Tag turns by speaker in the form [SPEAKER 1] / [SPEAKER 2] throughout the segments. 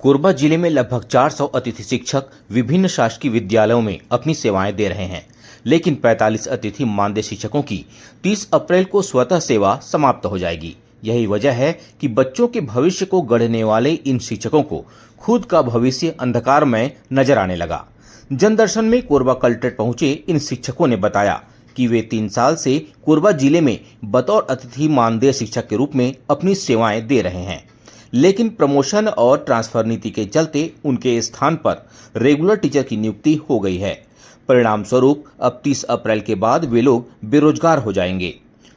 [SPEAKER 1] कोरबा जिले में लगभग 400 अतिथि शिक्षक विभिन्न शासकीय विद्यालयों में अपनी सेवाएं दे रहे हैं, लेकिन 45 अतिथि मानदेय शिक्षकों की 30 अप्रैल को स्वतः सेवा समाप्त हो जाएगी। यही वजह है कि बच्चों के भविष्य को गढ़ने वाले इन शिक्षकों को खुद का भविष्य अंधकारमय नजर आने लगा। जनदर्शन में कोरबा कलेक्ट्रेट पहुंचे इन शिक्षकों ने बताया कि वे 3 साल से कोरबा जिले में बतौर अतिथि मानदेय शिक्षक के रूप में अपनी सेवाएं दे रहे हैं, लेकिन प्रमोशन और ट्रांसफर नीति के चलते उनके स्थान पर रेगुलर टीचर की नियुक्ति हो गई है। परिणाम स्वरूप अब 30 अप्रैल के बाद वे लोग बेरोजगार हो जाएंगे।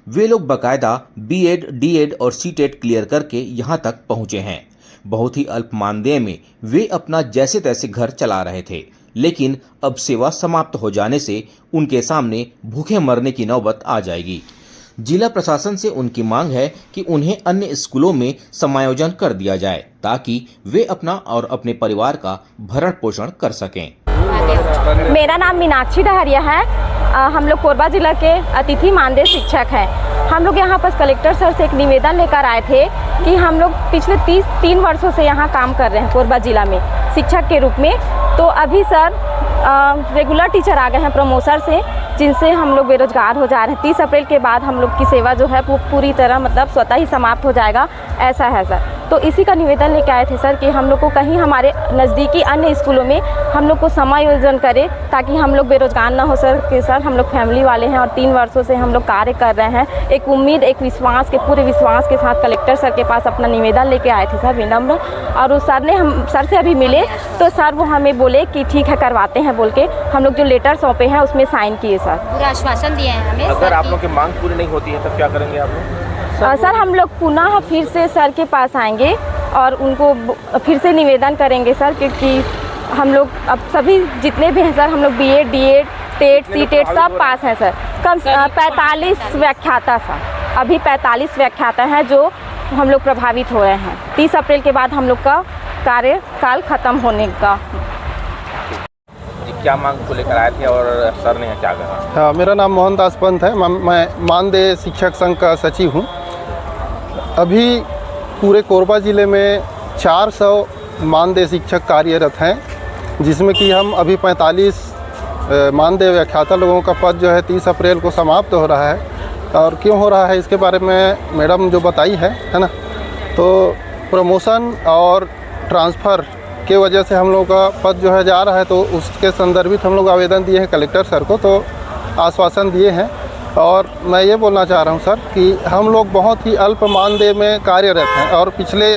[SPEAKER 1] वे लोग बाकायदा बीएड, डीएड और सीटेट क्लियर करके यहां तक पहुंचे हैं। बहुत ही अल्प मानदेय में वे अपना जैसे तैसे घर चला रहे थे, लेकिन अब सेवा समाप्त हो जाने से उनके सामने भूखे मरने की नौबत आ जाएगी। जिला प्रशासन से उनकी मांग है कि उन्हें अन्य स्कूलों में समायोजन कर दिया जाए ताकि वे अपना और अपने परिवार का भरण पोषण कर सकें।
[SPEAKER 2] मेरा नाम मीनाक्षी डहरिया है। हम लोग कोरबा जिला के अतिथि मानदेय शिक्षक हैं। हम लोग यहाँ पर कलेक्टर सर से एक निवेदन लेकर आए थे कि हम लोग पिछले 3 वर्षों से यहाँ काम कर रहे हैं कोरबा जिला में शिक्षक के रूप में। तो अभी सर रेगुलर टीचर आ गए हैं प्रमोशन से, जिनसे हम लोग बेरोजगार हो जा रहे हैं। 30 अप्रैल के बाद हम लोग की सेवा जो है वो पूरी तरह मतलब स्वतः ही समाप्त हो जाएगा, ऐसा है सर। तो इसी का निवेदन लेके आए थे सर कि हम लोग को कहीं हमारे नज़दीकी अन्य स्कूलों में हम लोग को समायोजन करें ताकि हम लोग बेरोजगार ना हो सर। कि सर हम लोग फैमिली वाले हैं और 3 वर्षों से हम लोग कार्य कर रहे हैं। एक उम्मीद, एक विश्वास के पूरे विश्वास के साथ कलेक्टर सर के पास अपना निवेदन लेके आए थे सर विनम्र। और उस सर ने हम सर से अभी मिले तो सर वो हमें बोले कि ठीक है करवाते हैं बोल के हम लोग जो लेटर सौंपे हैं उसमें साइन किए सर।
[SPEAKER 3] पूरा आश्वासन दिए हैं हमें।
[SPEAKER 4] अगर आप लोग की मांग पूरी नहीं होती है तब क्या करेंगे आप लोग?
[SPEAKER 2] सर हम लोग पुनः फिर से सर के पास आएंगे और उनको फिर से निवेदन करेंगे सर, क्योंकि हम लोग अब सभी जितने भी हैं सर हम लोग बीएड, डीएड, टेट, सीटेट सब पास हैं सर। कम 45 व्याख्याता सर, अभी 45 व्याख्याता हैं जो हम लोग प्रभावित हो रहे हैं। 30 अप्रैल के बाद हम लोग का कार्यकाल खत्म होने का।
[SPEAKER 4] क्या मांग को लेकर आए थे और सर ने क्या कहा?
[SPEAKER 5] हाँ, मेरा नाम मोहन दास पंत है। मैं मानदेय शिक्षक संघ का सचिव हूँ। अभी पूरे कोरबा ज़िले में 400 मानदेय शिक्षक कार्यरत हैं, जिसमें कि हम अभी 45 मानदेय व्याख्याता लोगों का पद जो है 30 अप्रैल को समाप्त हो रहा है। और क्यों हो रहा है इसके बारे में मैडम जो बताई है ना, तो प्रमोशन और ट्रांसफ़र के वजह से हम लोग का पद जो है जा रहा है, तो उसके संदर्भित हम लोग आवेदन दिए हैं कलेक्टर सर को, तो आश्वासन दिए हैं। और मैं ये बोलना चाह रहा हूँ सर कि हम लोग बहुत ही अल्प मानदेय में कार्यरत हैं और पिछले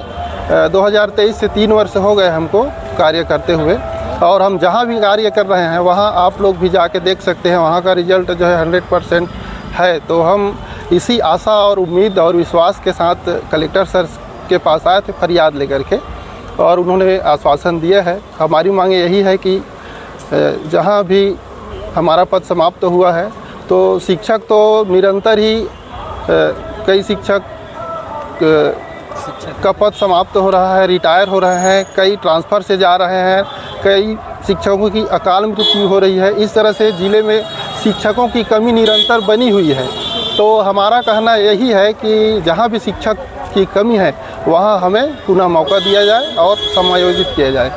[SPEAKER 5] 2023 से 3 वर्ष हो गए हमको कार्य करते हुए। और हम जहाँ भी कार्य कर रहे हैं वहाँ आप लोग भी जाके देख सकते हैं, वहाँ का रिजल्ट जो है 100% है। तो हम इसी आशा और उम्मीद और विश्वास के साथ कलेक्टर सर के पास आए थे फरियाद लेकर के, और उन्होंने आश्वासन दिया है। हमारी मांग यही है कि जहाँ भी हमारा पद समाप्त हुआ है तो शिक्षक तो निरंतर ही कई शिक्षक का पद समाप्त हो रहा है, रिटायर हो रहे हैं, कई ट्रांसफ़र से जा रहे हैं, कई शिक्षकों की अकाल मृत्यु हो रही है। इस तरह से ज़िले में शिक्षकों की कमी निरंतर बनी हुई है। तो हमारा कहना यही है कि जहाँ भी शिक्षक की कमी है वहाँ हमें पुनः मौका दिया जाए और समायोजित किया जाए।